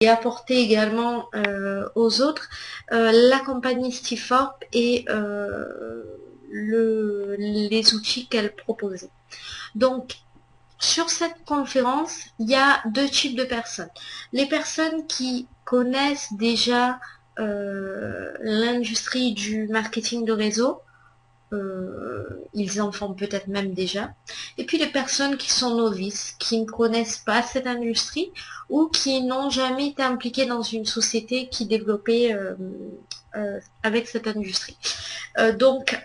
et apporter également aux autres la compagnie Stiforp et les outils qu'elle proposait. Donc, sur cette conférence, il y a deux types de personnes. Les personnes qui connaissent déjà l'industrie du marketing de réseau, ils en font peut-être même déjà. Et puis les personnes qui sont novices, qui ne connaissent pas cette industrie ou qui n'ont jamais été impliquées dans une société qui développait avec cette industrie. Donc,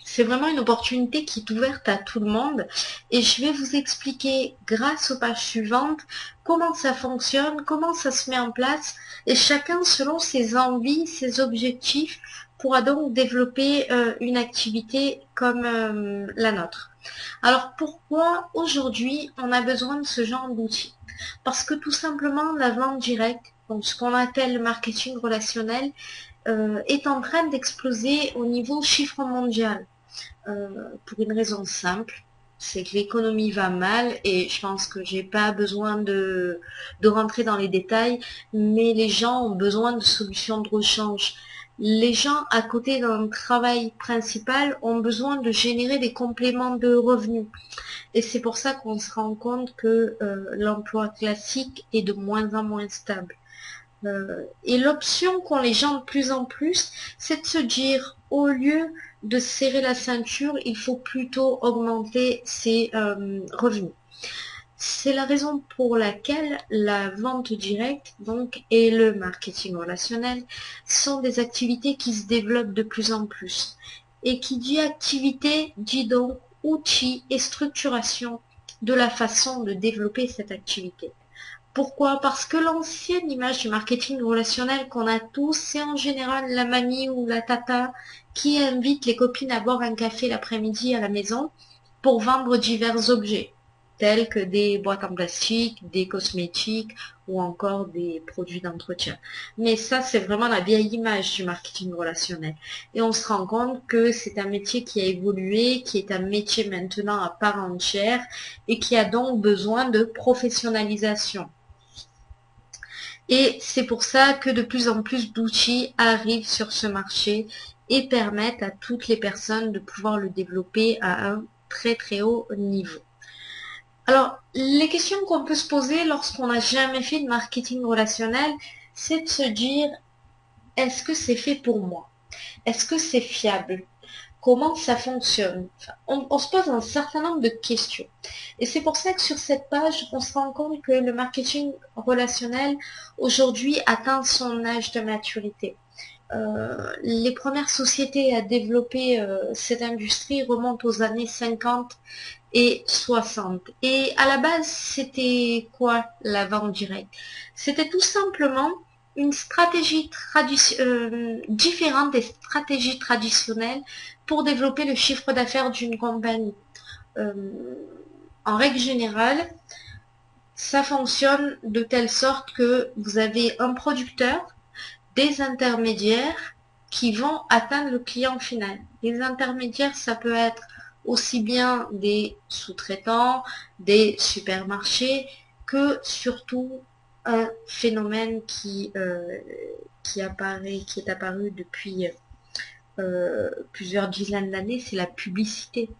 c'est vraiment une opportunité qui est ouverte à tout le monde et je vais vous expliquer grâce aux pages suivantes comment ça fonctionne, comment ça se met en place et chacun selon ses envies, ses objectifs pourra donc développer une activité comme la nôtre. Alors pourquoi aujourd'hui on a besoin de ce genre d'outils? Parce que tout simplement la vente directe, donc ce qu'on appelle le marketing relationnel, est en train d'exploser au niveau chiffre mondial. Pour une raison simple, c'est que l'économie va mal et je pense que j'ai pas besoin de rentrer dans les détails, mais les gens ont besoin de solutions de rechange. Les gens à côté d'un travail principal ont besoin de générer des compléments de revenus. Et c'est pour ça qu'on se rend compte que l'emploi classique est de moins en moins stable. Et l'option qu'ont les gens de plus en plus, c'est de se dire, au lieu de serrer la ceinture, il faut plutôt augmenter ses revenus. C'est la raison pour laquelle la vente directe donc, et le marketing relationnel sont des activités qui se développent de plus en plus. Et qui dit activité, dit donc outils et structuration de la façon de développer cette activité. Pourquoi? Parce que l'ancienne image du marketing relationnel qu'on a tous, c'est en général la mamie ou la tata qui invite les copines à boire un café l'après-midi à la maison pour vendre divers objets, tels que des boîtes en plastique, des cosmétiques ou encore des produits d'entretien. Mais ça, c'est vraiment la vieille image du marketing relationnel. Et on se rend compte que c'est un métier qui a évolué, qui est un métier maintenant à part entière et qui a donc besoin de professionnalisation. Et c'est pour ça que de plus en plus d'outils arrivent sur ce marché et permettent à toutes les personnes de pouvoir le développer à un très très haut niveau. Alors, les questions qu'on peut se poser lorsqu'on n'a jamais fait de marketing relationnel, c'est de se dire, est-ce que c'est fait pour moi? Est-ce que c'est fiable? Comment ça fonctionne? Enfin, on se pose un certain nombre de questions. Et c'est pour ça que sur cette page, on se rend compte que le marketing relationnel, aujourd'hui, atteint son âge de maturité. Les premières sociétés à développer cette industrie remontent aux années 50 et 60. Et à la base, c'était quoi la vente directe? C'était tout simplement une stratégie différente des stratégies traditionnelles pour développer le chiffre d'affaires d'une compagnie. En règle générale, ça fonctionne de telle sorte que vous avez un producteur, des intermédiaires qui vont atteindre le client final. Les intermédiaires, ça peut être aussi bien des sous-traitants, des supermarchés, que surtout un phénomène qui est apparu depuis plusieurs dizaines d'années, c'est la publicité.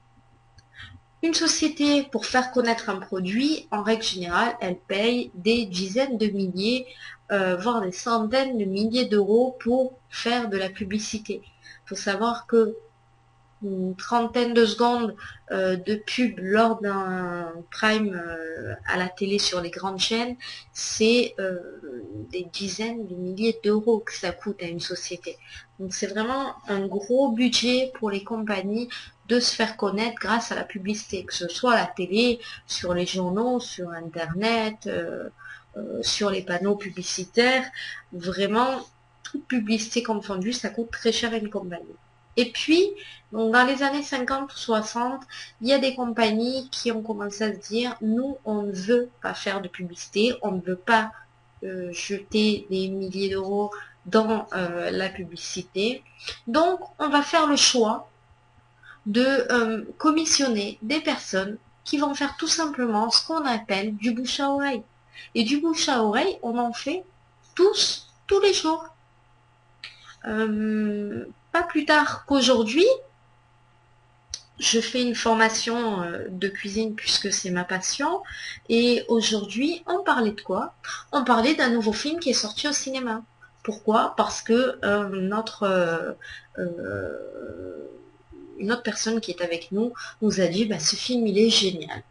Une société, pour faire connaître un produit, en règle générale, elle paye des dizaines de milliers, voire des centaines de milliers d'euros pour faire de la publicité. Il faut savoir que une trentaine de secondes de pub lors d'un prime à la télé sur les grandes chaînes, c'est des dizaines de milliers d'euros que ça coûte à une société. Donc c'est vraiment un gros budget pour les compagnies de se faire connaître grâce à la publicité, que ce soit à la télé, sur les journaux, sur Internet, sur les panneaux publicitaires. Vraiment, toute publicité confondue, ça coûte très cher à une compagnie. Et puis, donc dans les années 50 ou 60, il y a des compagnies qui ont commencé à se dire, nous, on ne veut pas faire de publicité, on ne veut pas jeter des milliers d'euros dans la publicité. Donc, on va faire le choix de commissionner des personnes qui vont faire tout simplement ce qu'on appelle du bouche à oreille. Et du bouche à oreille, on en fait tous les jours. Pas plus tard qu'aujourd'hui, je fais une formation de cuisine puisque c'est ma passion. Et aujourd'hui, on parlait de quoi? On parlait d'un nouveau film qui est sorti au cinéma. Pourquoi? Parce que une autre personne qui est avec nous nous a dit, bah, ce film, il est génial.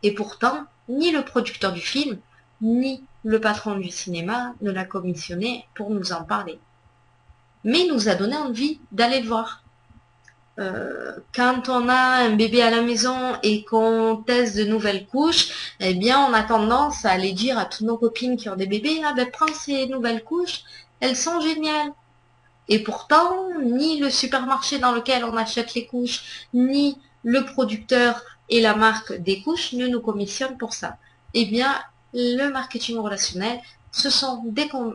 Et pourtant, ni le producteur du film, ni le patron du cinéma ne l'a commissionné pour nous en parler. Mais il nous a donné envie d'aller le voir. Quand on a un bébé à la maison et qu'on teste de nouvelles couches, eh bien, on a tendance à aller dire à toutes nos copines qui ont des bébés, ah ben, prends ces nouvelles couches, elles sont géniales. Et pourtant, ni le supermarché dans lequel on achète les couches, ni le producteur et la marque des couches ne nous commissionnent pour ça. Eh bien, le marketing relationnel, ce sont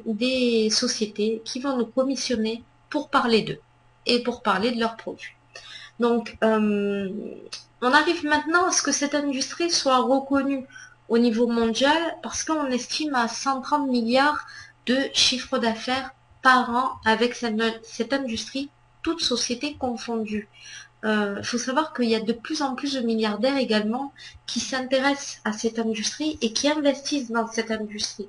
des sociétés qui vont nous commissionner pour parler d'eux et pour parler de leurs produits. Donc, on arrive maintenant à ce que cette industrie soit reconnue au niveau mondial parce qu'on estime à 130 milliards de chiffre d'affaires par an avec cette industrie, toute société confondue. Faut savoir qu'il y a de plus en plus de milliardaires également qui s'intéressent à cette industrie et qui investissent dans cette industrie.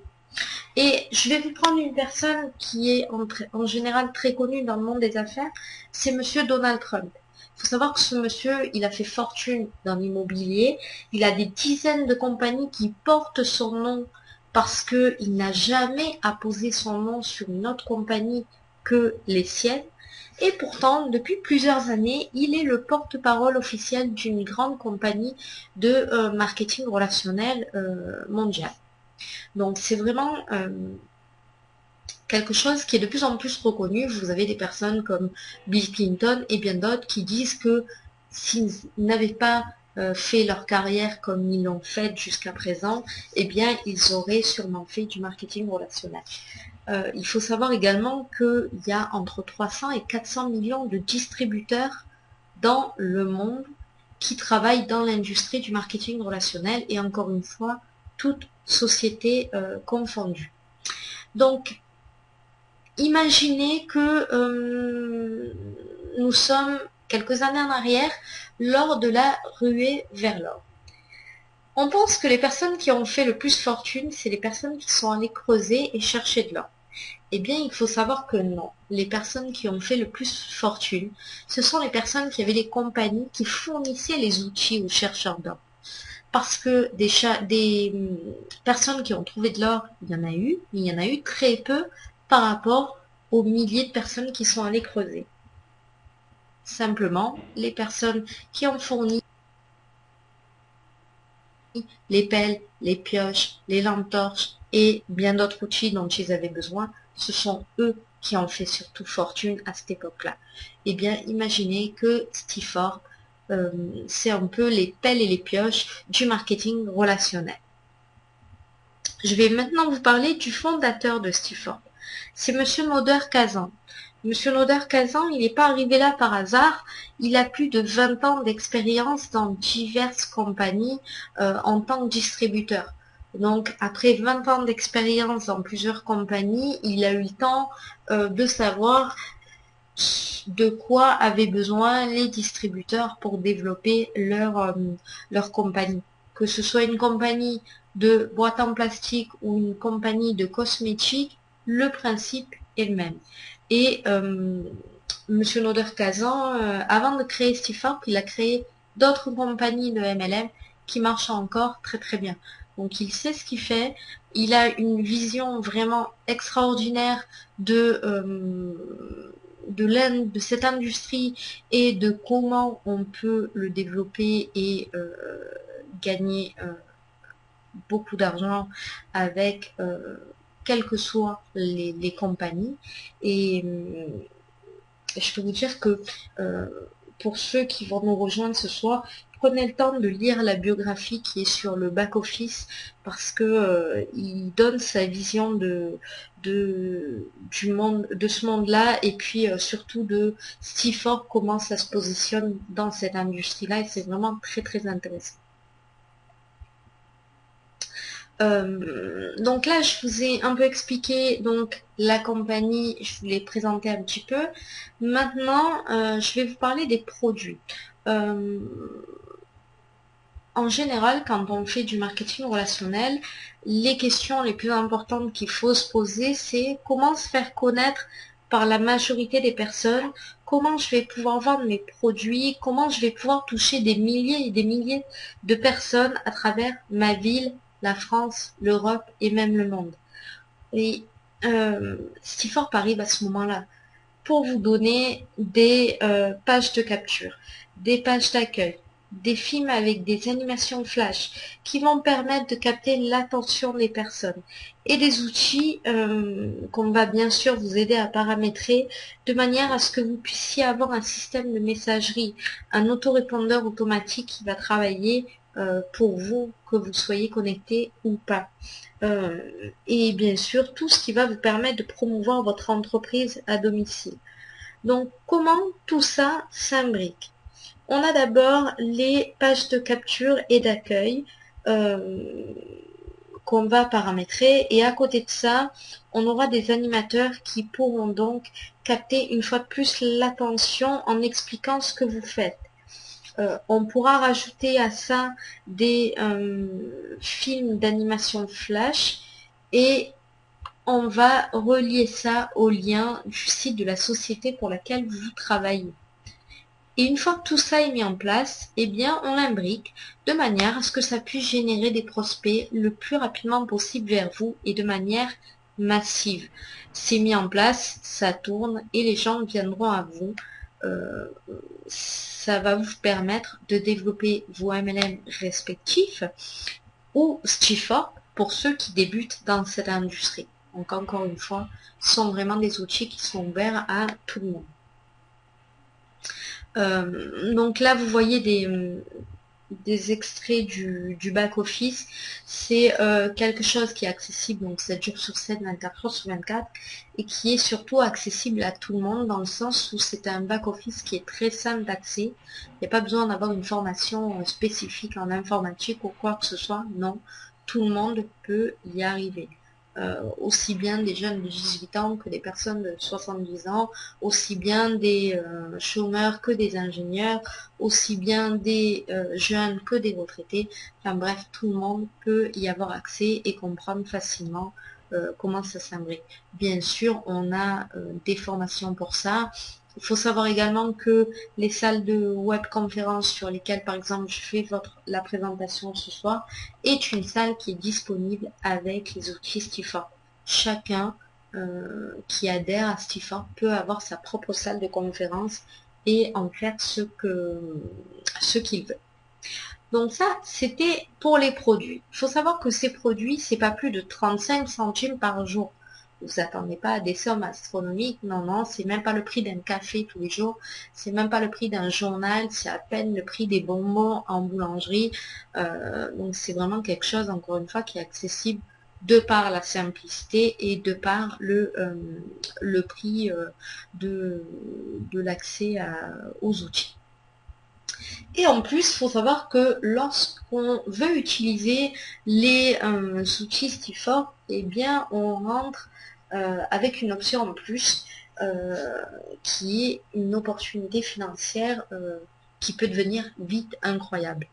Et je vais vous prendre une personne qui est en général très connue dans le monde des affaires, c'est monsieur Donald Trump. Il faut savoir que ce monsieur, il a fait fortune dans l'immobilier, il a des dizaines de compagnies qui portent son nom parce qu'il n'a jamais apposé son nom sur une autre compagnie que les siennes. Et pourtant, depuis plusieurs années, il est le porte-parole officiel d'une grande compagnie de marketing relationnel mondial. Donc c'est vraiment quelque chose qui est de plus en plus reconnu. Vous avez des personnes comme Bill Clinton et bien d'autres qui disent que s'ils n'avaient pas fait leur carrière comme ils l'ont fait jusqu'à présent, eh bien ils auraient sûrement fait du marketing relationnel. Il faut savoir également qu'il y a entre 300 et 400 millions de distributeurs dans le monde qui travaillent dans l'industrie du marketing relationnel et encore une fois, toute société confondue. Donc, imaginez que nous sommes quelques années en arrière lors de la ruée vers l'or. On pense que les personnes qui ont fait le plus fortune, c'est les personnes qui sont allées creuser et chercher de l'or. Eh bien, il faut savoir que non. Les personnes qui ont fait le plus fortune, ce sont les personnes qui avaient des compagnies qui fournissaient les outils aux chercheurs d'or. Parce que des personnes qui ont trouvé de l'or, il y en a eu, mais il y en a eu très peu par rapport aux milliers de personnes qui sont allées creuser. Simplement, les personnes qui ont fourni les pelles, les pioches, les lampes torches et bien d'autres outils dont ils avaient besoin, ce sont eux qui ont fait surtout fortune à cette époque-là. Eh bien, imaginez que Stifor, c'est un peu les pelles et les pioches du marketing relationnel. Je vais maintenant vous parler du fondateur de Stifor. C'est Monsieur Noder-Kazan. Monsieur Noder-Kazan, il n'est pas arrivé là par hasard. Il a plus de 20 ans d'expérience dans diverses compagnies en tant que distributeur. Donc, après 20 ans d'expérience dans plusieurs compagnies, il a eu le temps de savoir de quoi avaient besoin les distributeurs pour développer leur compagnie. Que ce soit une compagnie de boîtes en plastique ou une compagnie de cosmétiques, le principe est le même. Et Monsieur Noder-Kazan, avant de créer Stifor, il a créé d'autres compagnies de MLM qui marchent encore très très bien. Donc il sait ce qu'il fait, il a une vision vraiment extraordinaire de cette industrie et de comment on peut le développer et gagner beaucoup d'argent avec quelles que soient les compagnies. Et je peux vous dire que pour ceux qui vont nous rejoindre ce soir, prenez le temps de lire la biographie qui est sur le back-office parce que il donne sa vision de ce monde-là et puis surtout de Stifor, comment ça se positionne dans cette industrie-là et c'est vraiment très très intéressant. Donc là, je vous ai un peu expliqué donc la compagnie, je vous l'ai présenté un petit peu. Maintenant, je vais vous parler des produits. Euh, En général, quand on fait du marketing relationnel, les questions les plus importantes qu'il faut se poser, c'est comment se faire connaître par la majorité des personnes, comment je vais pouvoir vendre mes produits, comment je vais pouvoir toucher des milliers et des milliers de personnes à travers ma ville, la France, l'Europe et même le monde. Et Stifford arrive à ce moment-là pour vous donner des pages de capture, des pages d'accueil, des films avec des animations flash qui vont permettre de capter l'attention des personnes et des outils qu'on va bien sûr vous aider à paramétrer de manière à ce que vous puissiez avoir un système de messagerie, un autorépondeur automatique qui va travailler pour vous, que vous soyez connecté ou pas. Et bien sûr, tout ce qui va vous permettre de promouvoir votre entreprise à domicile. Donc, comment tout ça s'imbrique? On a d'abord les pages de capture et d'accueil euh, qu'on va paramétrer. Et à côté de ça, on aura des animateurs qui pourront donc capter une fois de plus l'attention en expliquant ce que vous faites. On pourra rajouter à ça des films d'animation flash et on va relier ça au lien du site de la société pour laquelle vous travaillez. Et une fois que tout ça est mis en place, eh bien, on l'imbrique de manière à ce que ça puisse générer des prospects le plus rapidement possible vers vous et de manière massive. C'est mis en place, ça tourne et les gens viendront à vous. Euh, Ça va vous permettre de développer vos MLM respectifs ou Stifford pour ceux qui débutent dans cette industrie. Donc encore une fois, ce sont vraiment des outils qui sont ouverts à tout le monde. Donc là, vous voyez des extraits du back-office. C'est quelque chose qui est accessible donc 7 jours sur 7, 24 heures sur 24 et qui est surtout accessible à tout le monde dans le sens où c'est un back-office qui est très simple d'accès. Il n'y a pas besoin d'avoir une formation spécifique en informatique ou quoi que ce soit. Non, tout le monde peut y arriver. Aussi bien des jeunes de 18 ans que des personnes de 70 ans, aussi bien des chômeurs que des ingénieurs, aussi bien des jeunes que des retraités. Enfin bref, tout le monde peut y avoir accès et comprendre facilement comment ça s'imbrique. Bien sûr, on a des formations pour ça. Il faut savoir également que les salles de webconférence sur lesquelles, par exemple, je fais la présentation ce soir, est une salle qui est disponible avec les outils Stifford. Chacun qui adhère à Stifford peut avoir sa propre salle de conférence et en faire ce qu'il veut. Donc ça, c'était pour les produits. Il faut savoir que ces produits, c'est pas plus de 35 centimes par jour. Vous attendez pas à des sommes astronomiques. Non, non, c'est même pas le prix d'un café tous les jours. C'est même pas le prix d'un journal. C'est à peine le prix des bonbons en boulangerie. Donc c'est vraiment quelque chose, encore une fois, qui est accessible de par la simplicité et de par le prix de l'accès aux outils. Et en plus, il faut savoir que lorsqu'on veut utiliser les outils Stifford, eh bien, on rentre avec une option en plus qui est une opportunité financière qui peut devenir vite incroyable.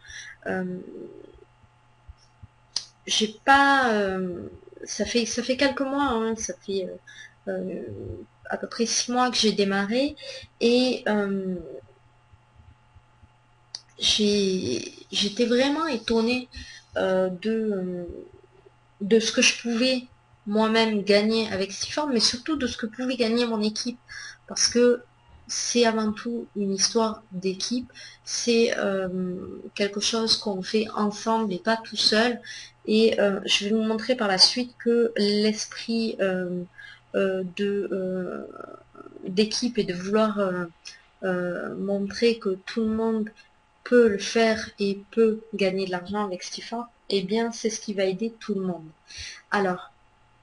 J'ai pas, ça fait quelques mois, hein, ça fait à peu près 6 mois que j'ai démarré et j'étais vraiment étonnée de ce que je pouvais moi-même gagner avec Stifford, mais surtout de ce que pouvait gagner mon équipe. Parce que c'est avant tout une histoire d'équipe, c'est quelque chose qu'on fait ensemble et pas tout seul. Et je vais vous montrer par la suite que l'esprit d'équipe et de vouloir montrer que tout le monde peut le faire et peut gagner de l'argent avec Stifford, eh bien c'est ce qui va aider tout le monde. Alors,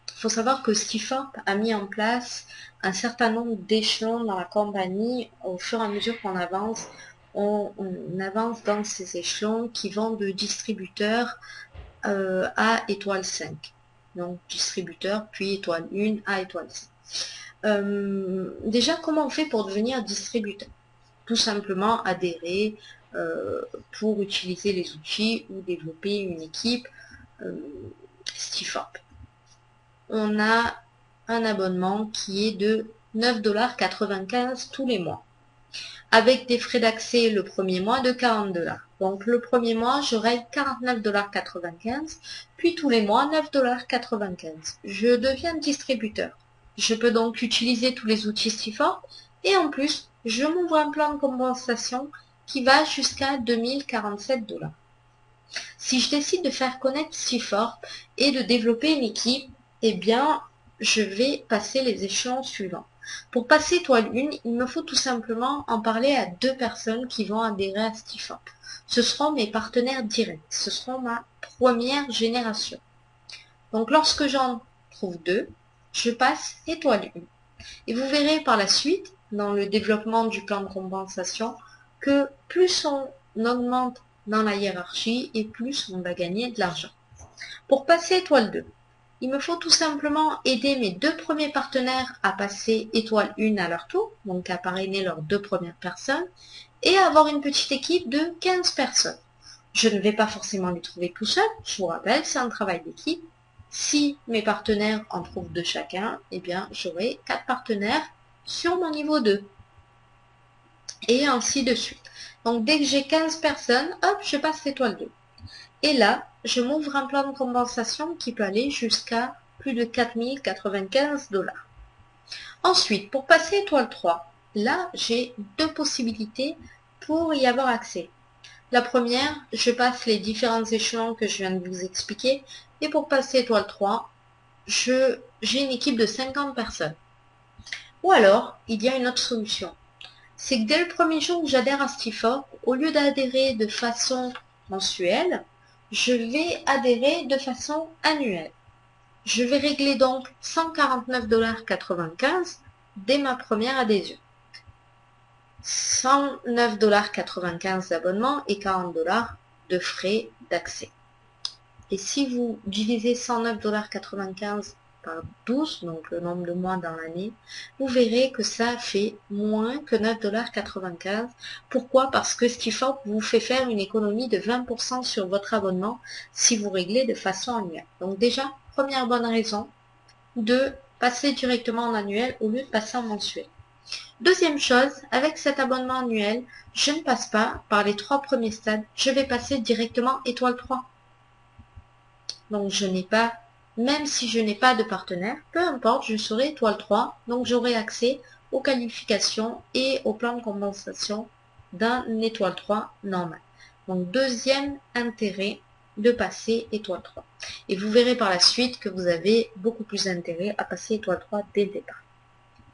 il faut savoir que Stifford a mis en place un certain nombre d'échelons dans la compagnie. Au fur et à mesure qu'on avance, on avance dans ces échelons qui vont de distributeur à étoile 5. Donc distributeur, puis étoile 1 à étoile 5. Déjà, comment on fait pour devenir distributeur? Tout simplement adhérer pour utiliser les outils ou développer une équipe Stiforp. On a un abonnement qui est de 9,95 $ tous les mois, avec des frais d'accès le premier mois de 40 $. Donc le premier mois, je règle 49,95 $, puis tous les mois 9,95 $. Je deviens distributeur. Je peux donc utiliser tous les outils Stiforp et en plus, je m'ouvre un plan de compensation qui va jusqu'à 2047 $. Si je décide de faire connaître Stiforp et de développer une équipe, eh bien, je vais passer les échelons suivants. Pour passer étoile 1, il me faut tout simplement en parler à 2 personnes qui vont adhérer à Stiforp. Ce seront mes partenaires directs, ce seront ma première génération. Donc lorsque j'en trouve 2, je passe étoile 1. Et vous verrez par la suite, dans le développement du plan de compensation, que plus on augmente dans la hiérarchie et plus on va gagner de l'argent. Pour passer étoile 2, il me faut tout simplement aider mes 2 premiers partenaires à passer étoile 1 à leur tour, donc à parrainer leurs 2 premières personnes, et avoir une petite équipe de 15 personnes. Je ne vais pas forcément les trouver tout seul, je vous rappelle, c'est un travail d'équipe. Si mes partenaires en trouvent 2 chacun, eh bien j'aurai 4 partenaires sur mon niveau 2. Et ainsi de suite. Donc dès que j'ai 15 personnes, hop, je passe l'étoile 2. Et là, je m'ouvre un plan de compensation qui peut aller jusqu'à plus de 4095 $. Ensuite, pour passer étoile 3, là, j'ai 2 possibilités pour y avoir accès. La première, je passe les différents échelons que je viens de vous expliquer. Et pour passer étoile 3, j'ai une équipe de 50 personnes. Ou alors, il y a une autre solution. C'est que dès le premier jour où j'adhère à Stiforp, au lieu d'adhérer de façon mensuelle, je vais adhérer de façon annuelle. Je vais régler donc 149,95 $ dès ma première adhésion. 109,95 $ d'abonnement et 40 $ de frais d'accès. Et si vous divisez 109,95 $ par 12, donc le nombre de mois dans l'année, vous verrez que ça fait moins que 9,95 $. Pourquoi? Parce que Stiforp vous fait faire une économie de 20% sur votre abonnement si vous réglez de façon annuelle. Donc déjà, première bonne raison de passer directement en annuel au lieu de passer en mensuel. Deuxième chose, avec cet abonnement annuel, je ne passe pas par les 3 premiers stades, je vais passer directement étoile 3. Donc je n'ai pas, même si je n'ai pas de partenaire, peu importe, je serai étoile 3, donc j'aurai accès aux qualifications et au plan de compensation d'un étoile 3 normal. Donc deuxième intérêt de passer étoile 3. Et vous verrez par la suite que vous avez beaucoup plus d'intérêt à passer étoile 3 dès le départ.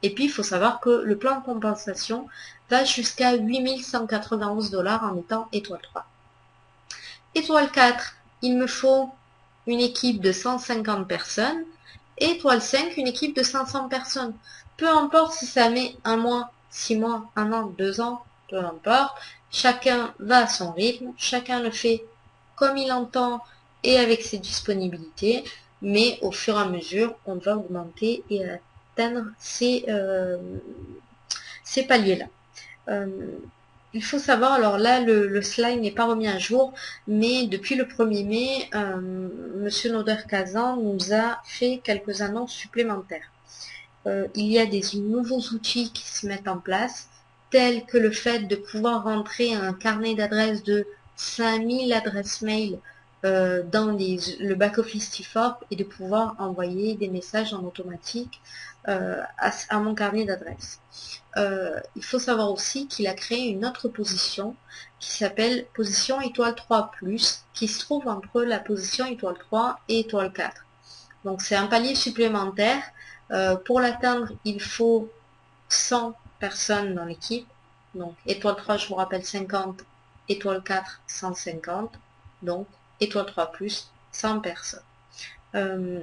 Et puis il faut savoir que le plan de compensation va jusqu'à 8191 $ en étant étoile 3. Étoile 4, il me faut une équipe de 150 personnes, et étoile 5, une équipe de 500 personnes. Peu importe si ça met 1 mois, 6 mois, 1 an, 2 ans, peu importe. Chacun va à son rythme, chacun le fait comme il entend et avec ses disponibilités, mais au fur et à mesure, on va augmenter et atteindre ces paliers-là. Il faut savoir, alors là, le slide n'est pas remis à jour, mais depuis le 1er mai, Monsieur Noder-Kazan nous a fait quelques annonces supplémentaires. Il y a des nouveaux outils qui se mettent en place, tels que le fait de pouvoir rentrer un carnet d'adresses de 5000 adresses mail dans le back-office Stiforp et de pouvoir envoyer des messages en automatique à mon carnet d'adresses. Il faut savoir aussi qu'il a créé une autre position qui s'appelle position étoile 3+, qui se trouve entre la position étoile 3 et étoile 4. Donc c'est un palier supplémentaire. Pour l'atteindre, il faut 100 personnes dans l'équipe. Donc étoile 3, je vous rappelle 50, étoile 4, 150. Donc étoile 3+, 100 personnes. Il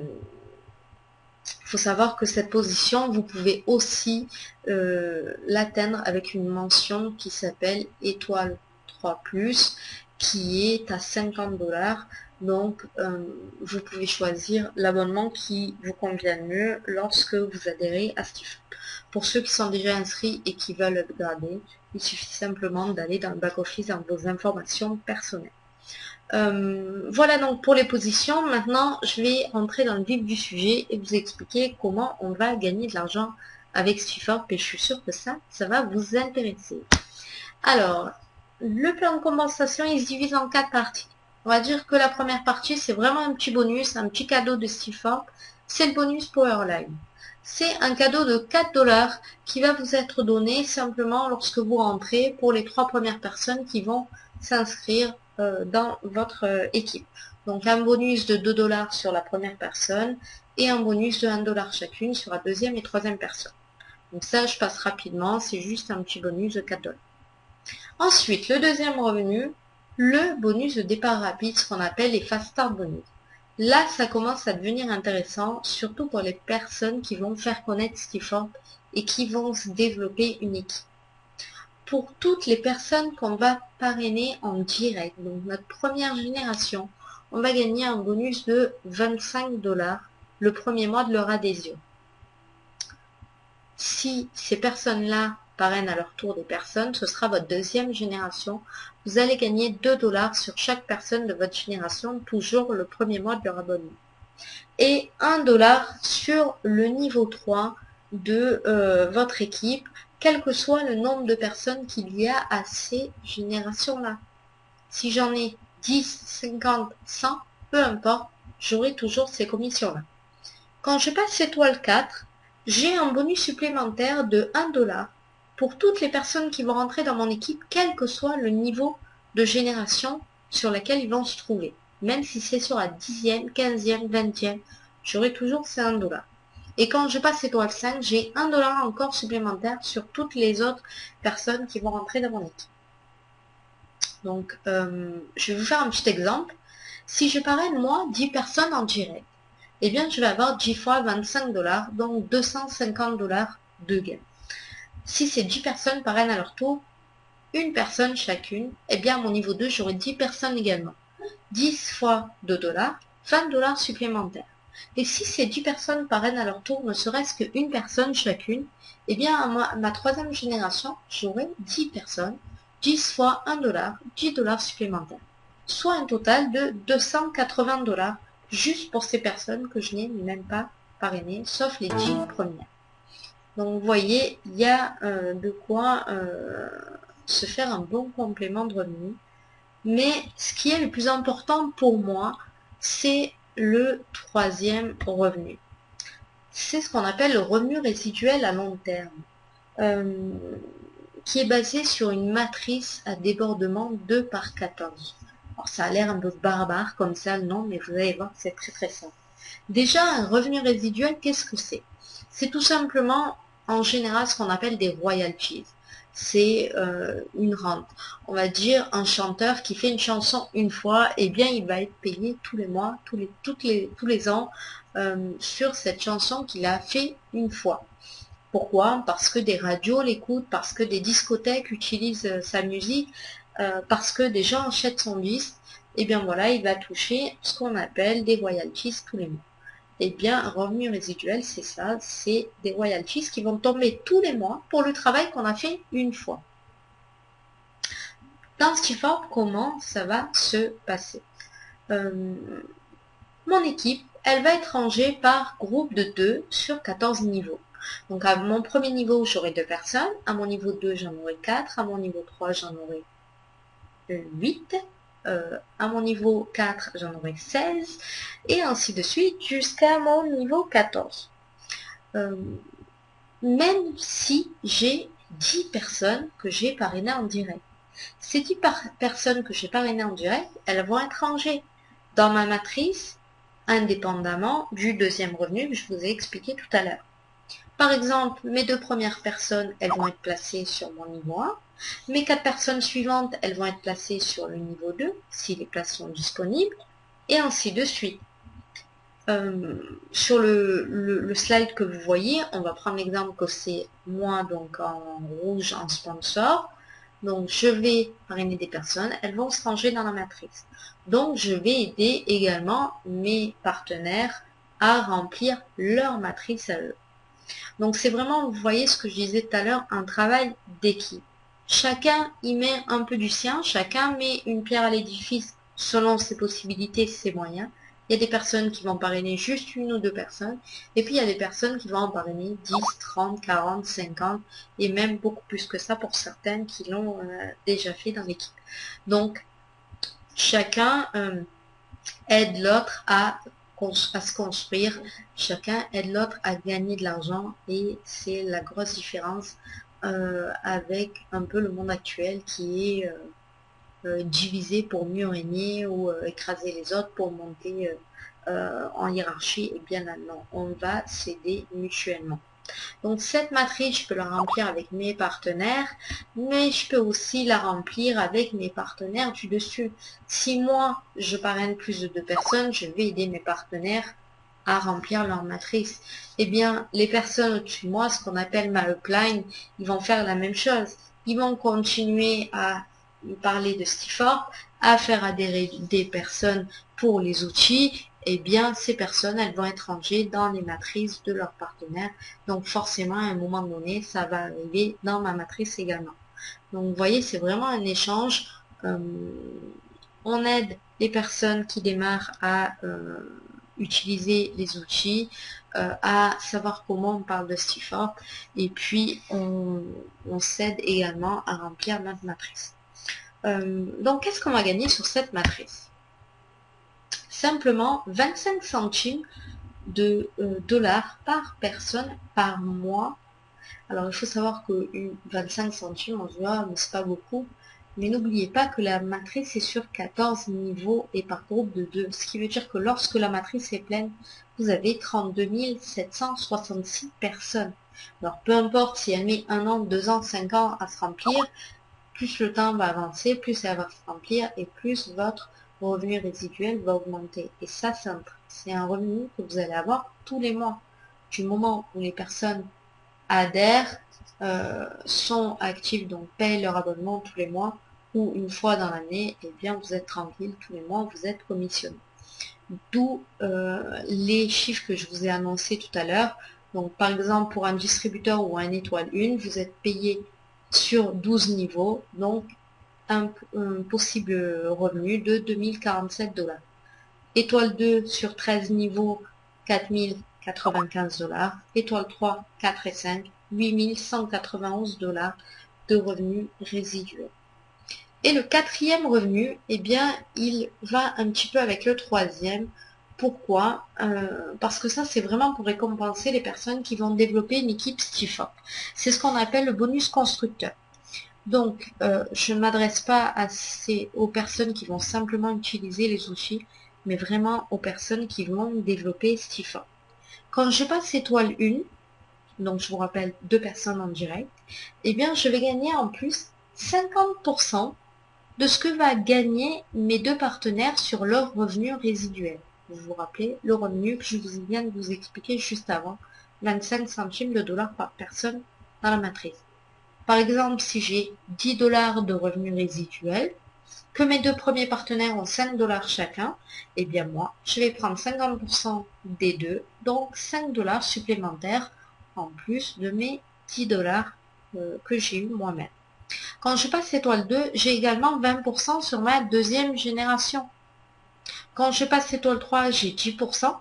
faut savoir que cette position, vous pouvez aussi l'atteindre avec une mention qui s'appelle étoile 3+, qui est à 50 $. Donc, vous pouvez choisir l'abonnement qui vous convient le mieux lorsque vous adhérez à Stifford. Pour ceux qui sont déjà inscrits et qui veulent upgrader, il suffit simplement d'aller dans le back-office dans vos informations personnelles. Voilà donc pour les positions. Maintenant, je vais rentrer dans le vif du sujet et vous expliquer comment on va gagner de l'argent avec Stifford. Et je suis sûre que ça va vous intéresser. Alors, le plan de compensation, il se divise en 4 parties. On va dire que la première partie, c'est vraiment un petit bonus, un petit cadeau de Stifford. C'est le bonus Powerline. C'est un cadeau de 4 $ qui va vous être donné simplement lorsque vous rentrez pour les 3 premières personnes qui vont s'inscrire dans votre équipe. Donc un bonus de 2 $ sur la première personne et un bonus de 1 $ chacune sur la deuxième et troisième personne. Donc ça, je passe rapidement, c'est juste un petit bonus de 4 $. Ensuite, le deuxième revenu, le bonus de départ rapide, ce qu'on appelle les Fast Start Bonus. Là, ça commence à devenir intéressant, surtout pour les personnes qui vont faire connaître Stifford et qui vont se développer une équipe. Pour toutes les personnes qu'on va parrainer en direct, donc notre première génération, on va gagner un bonus de 25 $ le premier mois de leur adhésion. Si ces personnes-là parrainent à leur tour des personnes, ce sera votre deuxième génération. Vous allez gagner 2 $ sur chaque personne de votre génération, toujours le premier mois de leur abonnement. Et 1 $ sur le niveau 3 de votre équipe, quel que soit le nombre de personnes qu'il y a à ces générations-là. Si j'en ai 10, 50, 100, peu importe, j'aurai toujours ces commissions-là. Quand je passe étoile 4, j'ai un bonus supplémentaire de 1 $ pour toutes les personnes qui vont rentrer dans mon équipe, quel que soit le niveau de génération sur laquelle ils vont se trouver. Même si c'est sur la 10e, 15e, 20e, j'aurai toujours ces 1 $. Et quand je passe étoile 5, j'ai 1 $ encore supplémentaire sur toutes les autres personnes qui vont rentrer dans mon équipe. Donc, je vais vous faire un petit exemple. Si je parraine, moi, 10 personnes en direct, eh bien, je vais avoir 10 fois 25 $, donc 250 $ de gain. Si ces 10 personnes parrainent à leur tour, une personne chacune, eh bien, à mon niveau 2, j'aurai 10 personnes également. 10 fois 2 $, 20 $ supplémentaires. Et si ces 10 personnes parrainent à leur tour, ne serait-ce qu'une personne chacune, eh bien, à ma troisième génération, j'aurai 10 personnes, 10 fois 1 $, 10 $ supplémentaires. Soit un total de 280 $ juste pour ces personnes que je n'ai même pas parrainées, sauf les 10 premières. Donc vous voyez, il y a de quoi se faire un bon complément de revenus. Mais ce qui est le plus important pour moi, c'est le troisième revenu. C'est ce qu'on appelle le revenu résiduel à long terme, qui est basé sur une matrice à débordement 2 par 14. Alors ça a l'air un peu barbare comme ça le nom, mais vous allez voir que c'est très très simple. Déjà, un revenu résiduel, qu'est-ce que c'est? C'est tout simplement, en général, ce qu'on appelle des royalties. C'est une rente. On va dire, un chanteur qui fait une chanson une fois, eh bien, il va être payé tous les mois, tous les ans, sur cette chanson qu'il a fait une fois. Pourquoi? Parce que des radios l'écoutent, parce que des discothèques utilisent sa musique, parce que des gens achètent son disque, et bien voilà, il va toucher ce qu'on appelle des royalties tous les mois. Et bien, un revenu résiduel, c'est ça, c'est des royalties qui vont tomber tous les mois pour le travail qu'on a fait une fois. Dans Stifford, comment ça va se passer? Mon équipe, elle va être rangée par groupe de 2 sur 14 niveaux. Donc à mon premier niveau, j'aurai 2 personnes, à mon niveau 2, j'en aurai 4, à mon niveau 3, j'en aurai 8, à mon niveau 4, j'en aurai 16, et ainsi de suite jusqu'à mon niveau 14. Même si j'ai 10 personnes que j'ai parrainées en direct. Ces 10 personnes que j'ai parrainées en direct, elles vont être rangées dans ma matrice, indépendamment du deuxième revenu que je vous ai expliqué tout à l'heure. Par exemple, mes 2 premières personnes, elles vont être placées sur mon niveau 1. Mes 4 personnes suivantes, elles vont être placées sur le niveau 2, si les places sont disponibles, et ainsi de suite. Sur le slide que vous voyez, on va prendre l'exemple que c'est moi, donc en rouge, en sponsor. Donc, je vais parrainer des personnes, elles vont se ranger dans la matrice. Donc, je vais aider également mes partenaires à remplir leur matrice à eux. Donc, c'est vraiment, vous voyez ce que je disais tout à l'heure, un travail d'équipe. Chacun y met un peu du sien, chacun met une pierre à l'édifice selon ses possibilités, ses moyens. Il y a des personnes qui vont parrainer juste une ou deux personnes, et puis il y a des personnes qui vont en parrainer 10, 30, 40, 50, et même beaucoup plus que ça pour certaines qui l'ont déjà fait dans l'équipe. Donc, chacun aide l'autre à se construire, chacun aide l'autre à gagner de l'argent, et c'est la grosse différence avec un peu le monde actuel qui est divisé pour mieux régner ou écraser les autres pour monter en hiérarchie. Et bien non, on va s'aider mutuellement. Donc cette matrice, je peux la remplir avec mes partenaires, mais je peux aussi la remplir avec mes partenaires du dessus. Si moi, je parraine plus de 2 personnes, je vais aider mes partenaires à remplir leur matrice. Eh bien, les personnes au-dessus de moi, ce qu'on appelle ma upline, ils vont faire la même chose. Ils vont continuer à parler de Stiforp, à faire adhérer des personnes pour les outils. Eh bien, ces personnes, elles vont être rangées dans les matrices de leurs partenaires. Donc, forcément, à un moment donné, ça va arriver dans ma matrice également. Donc, vous voyez, c'est vraiment un échange. On aide les personnes qui démarrent à utiliser les outils, à savoir comment on parle de Stiforp, et puis on s'aide également à remplir notre matrice. Donc, qu'est-ce qu'on va gagner sur cette matrice? Simplement 25 centimes de dollars par personne par mois. Alors, il faut savoir que 25 centimes, on se dit, ah, mais c'est pas beaucoup. Mais n'oubliez pas que la matrice est sur 14 niveaux et par groupe de 2. Ce qui veut dire que lorsque la matrice est pleine, vous avez 32 766 personnes. Alors, peu importe si elle met 1 an, 2 ans, 5 ans à se remplir, plus le temps va avancer, plus elle va se remplir et plus votre revenu résiduel va augmenter. Et ça, c'est un revenu que vous allez avoir tous les mois. Du moment où les personnes adhèrent, sont actifs, donc payent leur abonnement tous les mois ou une fois dans l'année, et bien vous êtes tranquille, tous les mois vous êtes commissionné. D'où les chiffres que je vous ai annoncés tout à l'heure. Donc par exemple pour un distributeur ou un étoile 1, vous êtes payé sur 12 niveaux, donc un possible revenu de 2047 $. Étoile 2 sur 13 niveaux, 4095 $. Étoile 3, 4 et 5, 8191 $ de revenus résiduels. Et le quatrième revenu, eh bien, il va un petit peu avec le troisième. Pourquoi? Parce que ça, c'est vraiment pour récompenser les personnes qui vont développer une équipe Stiforp. C'est ce qu'on appelle le bonus constructeur. Donc, je ne m'adresse pas aux personnes qui vont simplement utiliser les outils, mais vraiment aux personnes qui vont développer Stiforp. Quand je passe étoile 1, donc je vous rappelle 2 personnes en direct, eh bien, je vais gagner en plus 50% de ce que va gagner mes 2 partenaires sur leur revenu résiduel. Vous vous rappelez le revenu que je viens de vous expliquer juste avant, 25 centimes de dollars par personne dans la matrice. Par exemple, si j'ai 10 $ de revenus résiduels, que mes 2 premiers partenaires ont 5 $ chacun, eh bien moi, je vais prendre 50% des deux, donc 5 $ supplémentaires en plus de mes 10 $ que j'ai eu moi-même. Quand je passe étoile 2, j'ai également 20% sur ma deuxième génération. Quand je passe étoile 3, j'ai 10%.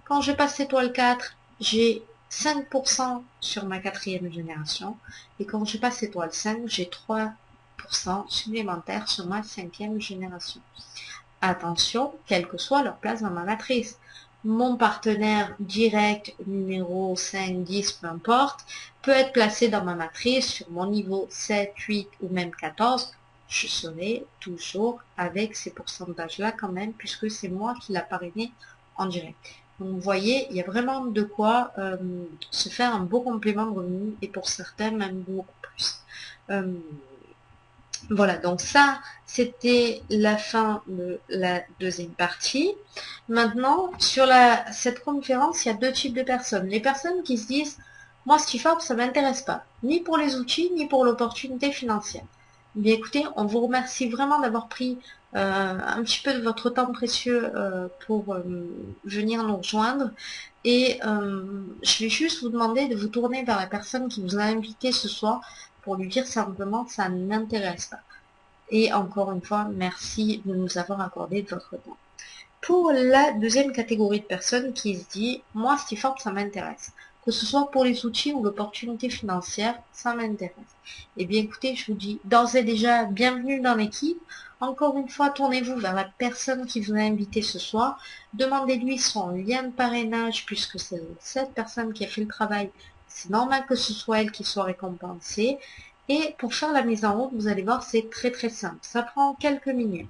Quand je passe étoile 4, j'ai 5% sur ma quatrième génération. Et quand je passe étoile 5, j'ai 3% supplémentaires sur ma cinquième génération. Attention, quelle que soit leur place dans ma matrice. Mon partenaire direct, numéro 5, 10, peu importe, peut être placé dans ma matrice sur mon niveau 7, 8 ou même 14. Je serai toujours avec ces pourcentages-là quand même, puisque c'est moi qui l'a parrainé en direct. Donc vous voyez, il y a vraiment de quoi se faire un beau complément de revenu, et pour certains même beaucoup plus. Voilà, donc ça, c'était la fin de la deuxième partie. Maintenant, sur cette conférence, il y a 2 types de personnes. Les personnes qui se disent, moi, Stiforp, ça ne m'intéresse pas, ni pour les outils, ni pour l'opportunité financière. Bien écoutez, on vous remercie vraiment d'avoir pris un petit peu de votre temps précieux pour venir nous rejoindre. Et je vais juste vous demander de vous tourner vers la personne qui vous a invité ce soir pour lui dire simplement que ça ne m'intéresse pas. Et encore une fois, merci de nous avoir accordé de votre temps. Pour la deuxième catégorie de personnes qui se dit, moi, Stephen, ça m'intéresse. Que ce soit pour les outils ou l'opportunité financière, ça m'intéresse. Eh bien, écoutez, je vous dis d'ores et déjà, bienvenue dans l'équipe. Encore une fois, tournez-vous vers la personne qui vous a invité ce soir. Demandez-lui son lien de parrainage, puisque c'est cette personne qui a fait le travail. C'est normal que ce soit elle qui soit récompensée. Et pour faire la mise en route, vous allez voir, c'est très très simple. Ça prend quelques minutes.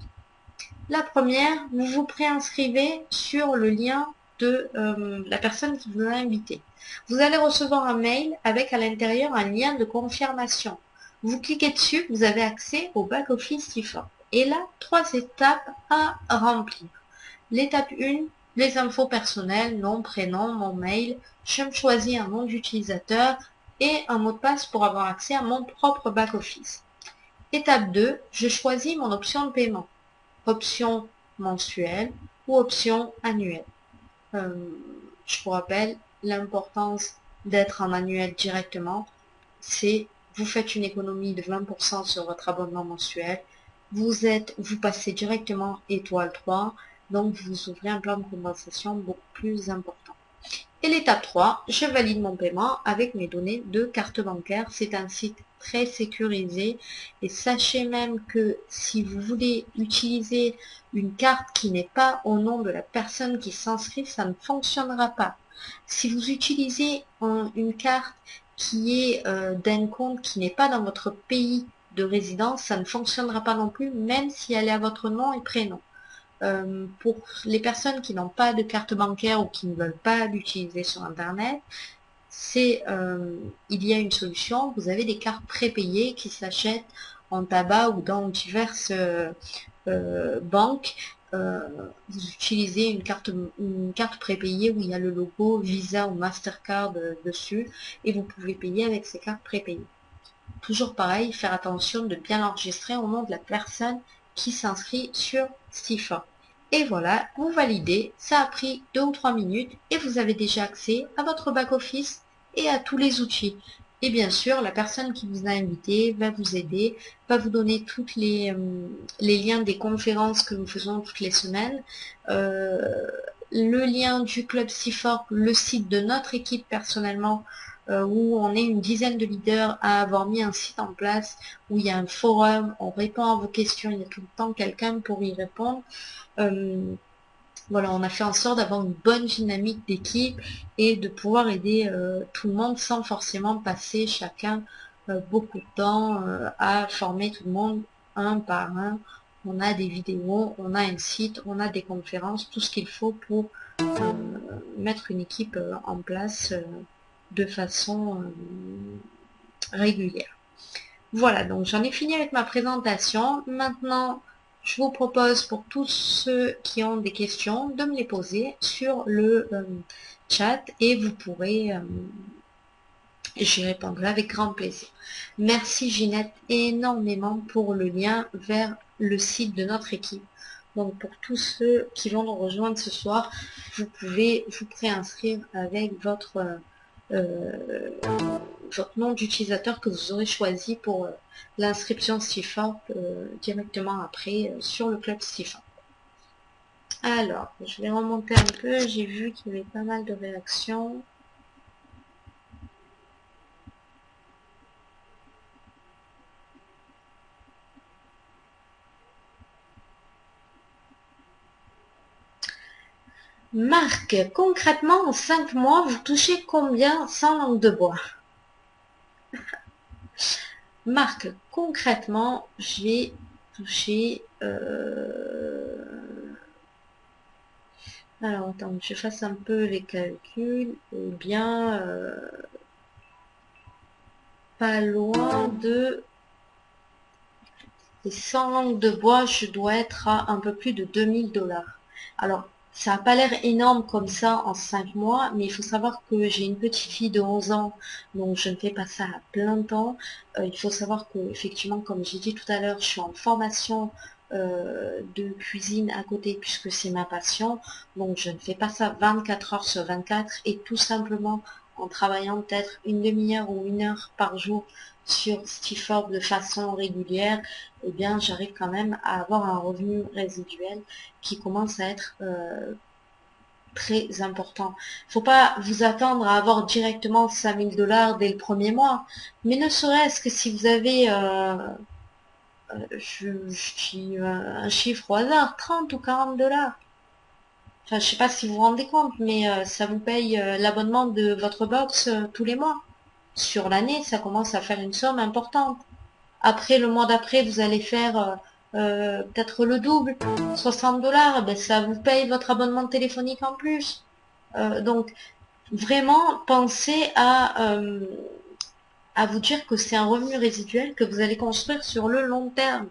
La première, vous vous préinscrivez sur le lien de la personne qui vous a invité. Vous allez recevoir un mail avec à l'intérieur un lien de confirmation. Vous cliquez dessus, vous avez accès au back-office Tifa. Et là, 3 étapes à remplir. L'étape 1, les infos personnelles, nom, prénom, mon mail. Je me choisis un nom d'utilisateur et un mot de passe pour avoir accès à mon propre back-office. Étape 2, je choisis mon option de paiement. Option mensuelle ou option annuelle. Je vous rappelle, l'importance d'être en annuel directement, c'est vous faites une économie de 20% sur votre abonnement mensuel, vous passez directement étoile 3, donc vous ouvrez un plan de compensation beaucoup plus important. Et l'étape 3, je valide mon paiement avec mes données de carte bancaire. C'est un site très sécurisé et sachez même que si vous voulez utiliser une carte qui n'est pas au nom de la personne qui s'inscrit, ça ne fonctionnera pas. Si vous utilisez une carte qui est d'un compte qui n'est pas dans votre pays de résidence, ça ne fonctionnera pas non plus, même si elle est à votre nom et prénom. Pour les personnes qui n'ont pas de carte bancaire ou qui ne veulent pas l'utiliser sur Internet, il y a une solution. Vous avez des cartes prépayées qui s'achètent en tabac ou dans diverses banques. Vous utilisez une carte prépayée où il y a le logo Visa ou Mastercard dessus et vous pouvez payer avec ces cartes prépayées. Toujours pareil, faire attention de bien l'enregistrer au nom de la personne qui s'inscrit sur Stifa. Et voilà, vous validez, ça a pris 2 ou 3 minutes et vous avez déjà accès à votre back-office et à tous les outils. Et bien sûr, la personne qui vous a invité va vous aider, va vous donner toutes les liens des conférences que nous faisons toutes les semaines, le lien du club Stifa, le site de notre équipe personnellement, où on est une dizaine de leaders à avoir mis un site en place, où il y a un forum, on répond à vos questions, il y a tout le temps quelqu'un pour y répondre. Voilà, on a fait en sorte d'avoir une bonne dynamique d'équipe et de pouvoir aider tout le monde sans forcément passer chacun beaucoup de temps à former tout le monde un par un. On a des vidéos, on a un site, on a des conférences, tout ce qu'il faut pour mettre une équipe en place de façon régulière. Voilà, donc j'en ai fini avec ma présentation. Maintenant, je vous propose pour tous ceux qui ont des questions de me les poser sur le chat et vous pourrez, j'y répondrai avec grand plaisir. Merci Ginette énormément pour le lien vers le site de notre équipe. Donc pour tous ceux qui vont nous rejoindre ce soir, vous pouvez vous préinscrire avec votre nom d'utilisateur que vous aurez choisi pour l'inscription Stifa directement après sur le club Stifa. Alors, je vais remonter un peu, j'ai vu qu'il y avait pas mal de réactions. Marc, concrètement, en 5 mois, vous touchez combien sans langue de bois? Marc, concrètement, je vais toucher... Alors, attends, je fasse un peu les calculs. Eh bien, pas loin de... Et sans langue de bois, je dois être à un peu plus de 2000 $. Alors, Ça n'a pas l'air énorme comme ça en 5 mois, mais il faut savoir que j'ai une petite fille de 11 ans, donc je ne fais pas ça à plein temps. Il faut savoir que, effectivement, comme j'ai dit tout à l'heure, je suis en formation de cuisine à côté puisque c'est ma passion. Donc je ne fais pas ça 24 heures sur 24 et tout simplement en travaillant peut-être une demi-heure ou 1 heure par jour sur Stifford de façon régulière, eh bien j'arrive quand même à avoir un revenu résiduel qui commence à être très important. Faut pas vous attendre à avoir directement 5000 $ dès le premier mois, mais ne serait-ce que si vous avez, je dis un chiffre au hasard, 30 ou 40 $. Enfin, je sais pas si vous vous rendez compte, mais ça vous paye l'abonnement de votre box tous les mois. Sur l'année, ça commence à faire une somme importante. Après, le mois d'après, vous allez faire peut-être le double, 60 $, ben, ça vous paye votre abonnement téléphonique en plus. Donc, vraiment, pensez à vous dire que c'est un revenu résiduel que vous allez construire sur le long terme.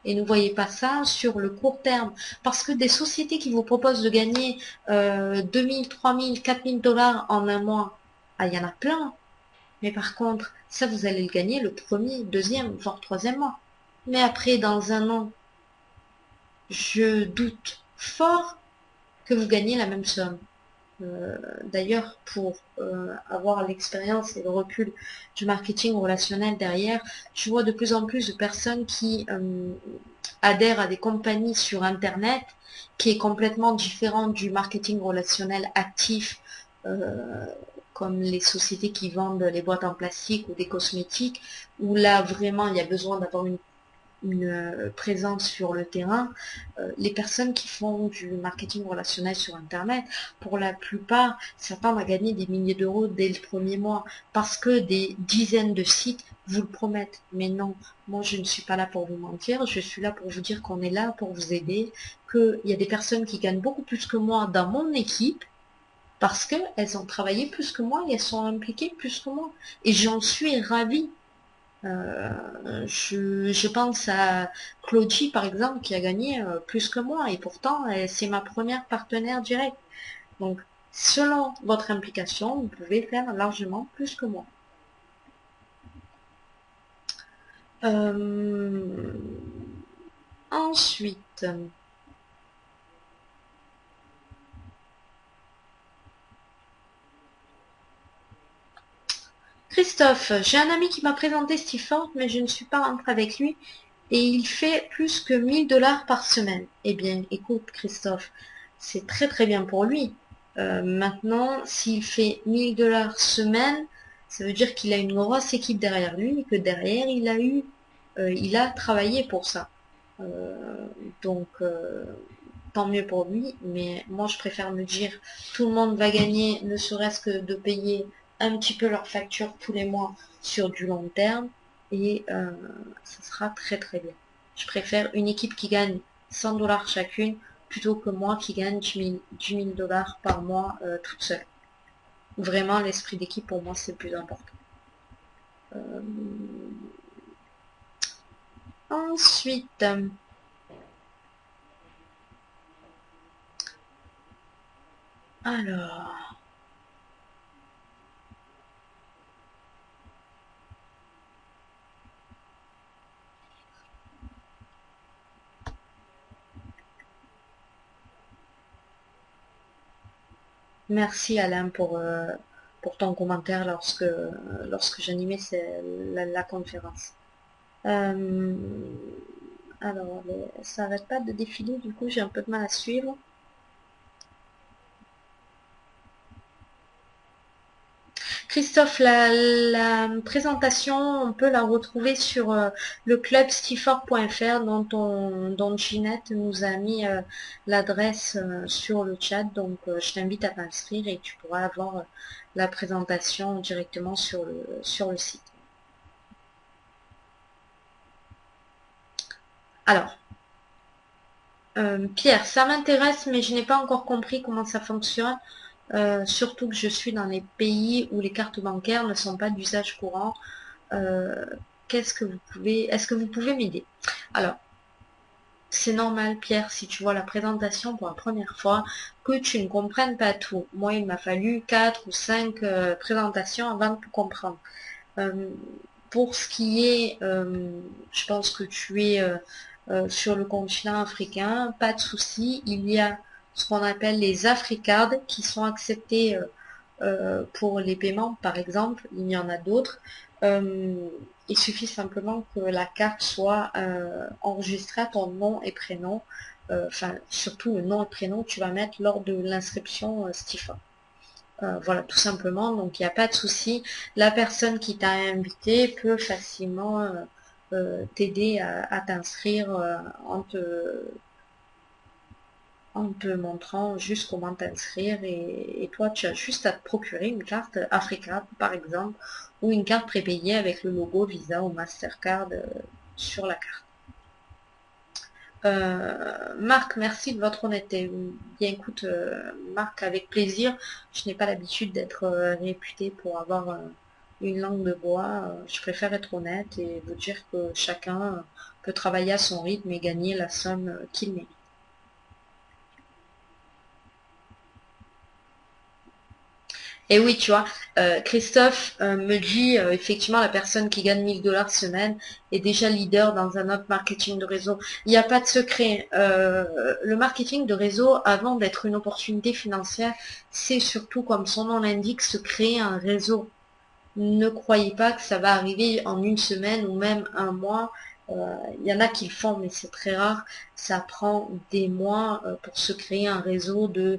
Et ne voyez pas ça sur le court terme. Parce que des sociétés qui vous proposent de gagner 2000, 3000, 4000 $ en un mois, ah, il y en a plein. Mais par contre, ça, vous allez le gagner le premier, deuxième, voire troisième mois. Mais après, dans un an, je doute fort que vous gagnez la même somme. D'ailleurs, pour avoir l'expérience et le recul du marketing relationnel derrière, je vois de plus en plus de personnes qui adhèrent à des compagnies sur Internet, qui est complètement différent du marketing relationnel actif, comme les sociétés qui vendent les boîtes en plastique ou des cosmétiques, où là vraiment il y a besoin d'avoir une présence sur le terrain. Les personnes qui font du marketing relationnel sur Internet, pour la plupart, s'attendent à gagner des milliers d'euros dès le premier mois, parce que des dizaines de sites vous le promettent. Mais non, moi je ne suis pas là pour vous mentir, je suis là pour vous dire qu'on est là pour vous aider, qu'il y a des personnes qui gagnent beaucoup plus que moi dans mon équipe, parce qu'elles ont travaillé plus que moi et elles sont impliquées plus que moi. Et j'en suis ravie. Je pense à Claudie, par exemple, qui a gagné plus que moi, et pourtant, c'est ma première partenaire directe. Donc, selon votre implication, vous pouvez faire largement plus que moi. Ensuite, Christophe, j'ai un ami qui m'a présenté Stifford, mais je ne suis pas rentrée avec lui, et il fait plus que 1000 $ par semaine. Eh bien, écoute, Christophe, c'est très très bien pour lui. Maintenant, s'il fait 1000 $ semaine, ça veut dire qu'il a une grosse équipe derrière lui, et que derrière, il a travaillé pour ça. Donc, tant mieux pour lui, mais moi je préfère me dire tout le monde va gagner, ne serait-ce que de payer un petit peu leurs factures tous les mois sur du long terme, et ça sera très très bien. Je préfère une équipe qui gagne 100 $ chacune plutôt que moi qui gagne 10 000 $ par mois toute seule. Vraiment, l'esprit d'équipe pour moi c'est le plus important. Ensuite, alors, merci Alain pour ton commentaire lorsque j'animais la conférence. Euh, alors, ça n'arrête pas de défiler, du coup j'ai un peu de mal à suivre. Christophe, la présentation, on peut la retrouver sur le club stifford.fr dont Ginette nous a mis l'adresse sur le chat. Donc je t'invite à t'inscrire et tu pourras avoir la présentation directement sur le site. Alors, Pierre, ça m'intéresse, mais je n'ai pas encore compris comment ça fonctionne. Surtout que je suis dans les pays où les cartes bancaires ne sont pas d'usage courant. Est-ce que vous pouvez m'aider? Alors, c'est normal, Pierre, si tu vois la présentation pour la première fois, que tu ne comprennes pas tout. Moi, il m'a fallu 4 ou 5 présentations avant de tout comprendre. Euh, pour ce qui est, je pense que tu es sur le continent africain, pas de souci. Il y a ce qu'on appelle les Africards qui sont acceptés pour les paiements, par exemple. Il y en a d'autres. Il suffit simplement que la carte soit enregistrée à ton nom et prénom. Enfin, surtout le nom et prénom que tu vas mettre lors de l'inscription Stifa. Voilà, tout simplement. Donc, il n'y a pas de souci. La personne qui t'a invité peut facilement t'aider à t'inscrire en te montrant juste comment t'inscrire. Et toi, tu as juste à te procurer une carte Africa, par exemple, ou une carte prépayée avec le logo Visa ou Mastercard sur la carte. Marc, merci de votre honnêteté. Bien écoute, Marc, avec plaisir. Je n'ai pas l'habitude d'être réputé pour avoir une langue de bois. Je préfère être honnête et vous dire que chacun peut travailler à son rythme et gagner la somme qu'il mérite. Et oui, tu vois, Christophe me dit, effectivement, la personne qui gagne 1000 $ semaine est déjà leader dans un autre marketing de réseau. Il n'y a pas de secret. Le marketing de réseau, avant d'être une opportunité financière, c'est surtout, comme son nom l'indique, se créer un réseau. Ne croyez pas que ça va arriver en une semaine ou même un mois. Il y en a qui le font, mais c'est très rare. Ça prend des mois pour se créer un réseau de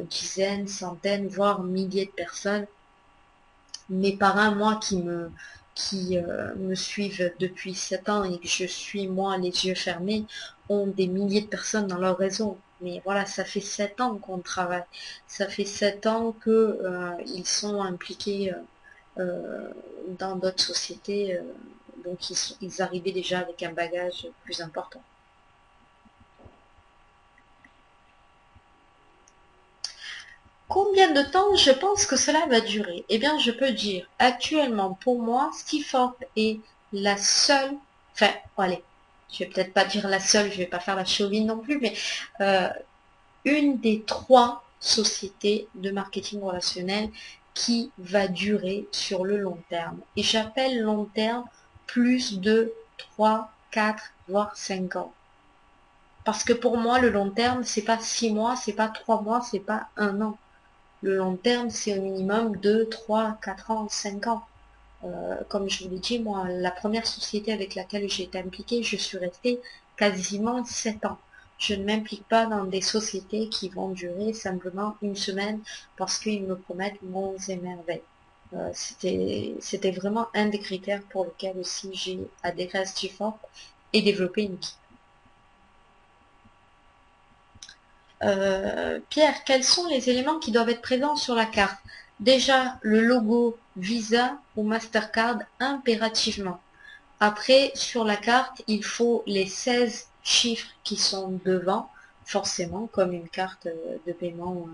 dizaines, centaines, voire milliers de personnes. Mes parrains, moi, qui me suivent depuis 7 ans et que je suis, moi, les yeux fermés, ont des milliers de personnes dans leur réseau. Mais voilà, ça fait 7 ans qu'on travaille. Ça fait 7 ans que ils sont impliqués dans d'autres sociétés, donc ils arrivaient déjà avec un bagage plus important. Combien de temps je pense que cela va durer? Eh bien, je peux dire, actuellement, pour moi, Stiforp est la seule, enfin, allez, je vais peut-être pas dire la seule, je vais pas faire la chauvine non plus, mais euh, une des 3 sociétés de marketing relationnel qui va durer sur le long terme. Et j'appelle long terme plus de 3, 4, voire 5 ans. Parce que pour moi, le long terme, c'est pas 6 mois, c'est pas 3 mois, c'est pas un an. Le long terme, c'est au minimum 2, 3, 4 ans, 5 ans. Comme je vous l'ai dit, moi, la première société avec laquelle j'ai été impliquée, je suis restée quasiment 7 ans. Je ne m'implique pas dans des sociétés qui vont durer simplement une semaine parce qu'ils me promettent monts et merveilles. C'était vraiment un des critères pour lequel aussi j'ai adhéré à Stiforp et développé une équipe. Pierre, quels sont les éléments qui doivent être présents sur la carte? Déjà, le logo Visa ou Mastercard impérativement. Après, sur la carte, il faut les 16 chiffres qui sont devant, forcément, comme une carte de paiement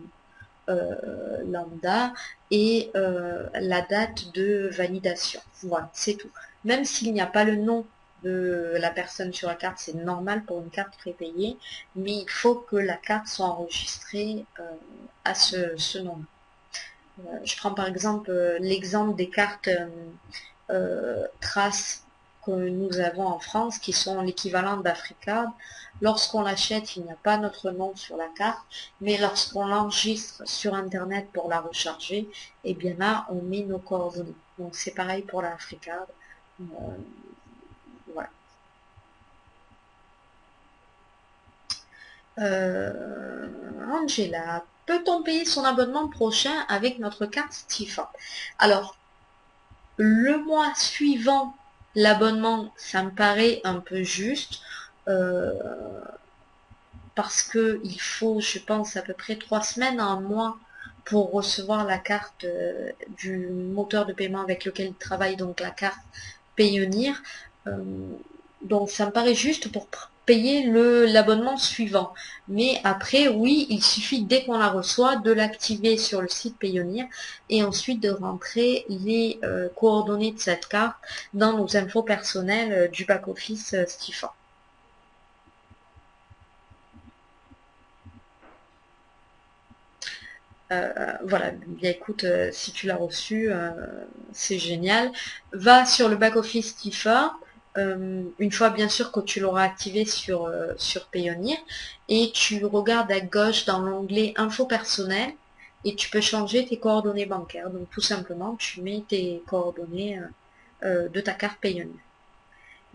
lambda, et la date de validation. Voilà, c'est tout. Même s'il n'y a pas le nom de la personne sur la carte, c'est normal pour une carte prépayée, mais il faut que la carte soit enregistrée à ce nom. Je prends par exemple l'exemple des cartes Trace que nous avons en France, qui sont l'équivalent d'Africard. Lorsqu'on l'achète, il n'y a pas notre nom sur la carte, mais lorsqu'on l'enregistre sur Internet pour la recharger, et bien là, on met nos coordonnées. Donc c'est pareil pour l'Africard. Voilà. Angela, peut-on payer son abonnement prochain avec notre carte Stifa? Alors, le mois suivant l'abonnement, ça me paraît un peu juste. Euh, parce que il faut, je pense, à peu près 3 semaines, un mois pour recevoir la carte du moteur de paiement avec lequel il travaille, donc la carte Payoneer. Euh, donc ça me paraît juste pour payer l'abonnement suivant. Mais après, oui, il suffit dès qu'on la reçoit de l'activer sur le site Payoneer et ensuite de rentrer les coordonnées de cette carte dans nos infos personnelles du back-office Stifa. Voilà, bien écoute, si tu l'as reçu, c'est génial. Va sur le back-office Tifa, une fois bien sûr que tu l'auras activé sur Payoneer, et tu regardes à gauche dans l'onglet Info personnelles, et tu peux changer tes coordonnées bancaires. Donc tout simplement, tu mets tes coordonnées de ta carte Payoneer.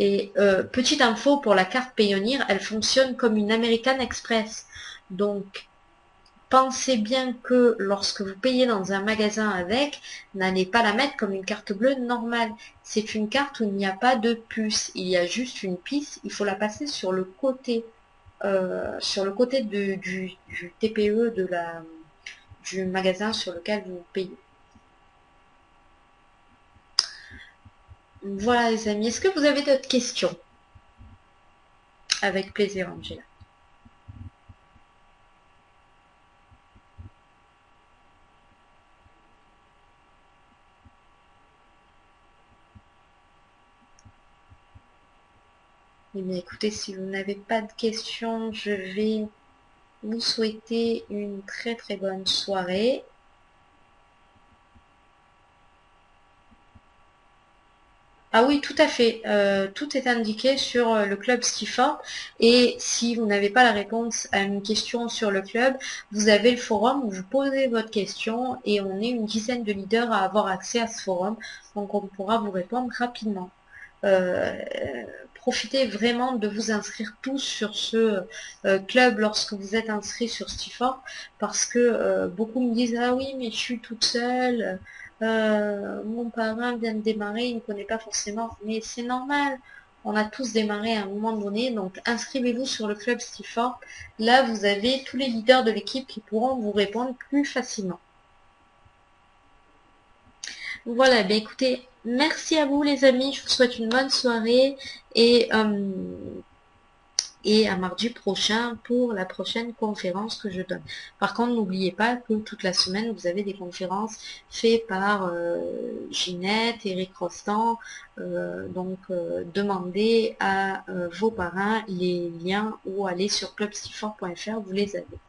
Et petite info pour la carte Payoneer, elle fonctionne comme une American Express. Donc pensez bien que lorsque vous payez dans un magasin avec, n'allez pas la mettre comme une carte bleue normale. C'est une carte où il n'y a pas de puce, il y a juste une piste, il faut la passer sur le côté du TPE du magasin sur lequel vous payez. Voilà les amis, est-ce que vous avez d'autres questions? Avec plaisir Angela. Eh bien, écoutez, si vous n'avez pas de questions, je vais vous souhaiter une très très bonne soirée. Ah oui, tout à fait. Tout est indiqué sur le club Stifa. Et si vous n'avez pas la réponse à une question sur le club, vous avez le forum où vous posez votre question et on est une dizaine de leaders à avoir accès à ce forum. Donc on pourra vous répondre rapidement. Euh, Profitez vraiment de vous inscrire tous sur ce club lorsque vous êtes inscrit sur Stifa, parce que beaucoup me disent ah oui mais je suis toute seule, mon parrain vient de démarrer, il ne connaît pas forcément, mais c'est normal, on a tous démarré à un moment donné, donc inscrivez-vous sur le club Stifa, là vous avez tous les leaders de l'équipe qui pourront vous répondre plus facilement. Voilà, bien écoutez, merci à vous les amis, je vous souhaite une bonne soirée et à mardi prochain pour la prochaine conférence que je donne. Par contre, n'oubliez pas que toute la semaine, vous avez des conférences faites par Ginette, Eric Rostand, donc demandez à vos parrains les liens ou allez sur clubstifor.fr, vous les avez.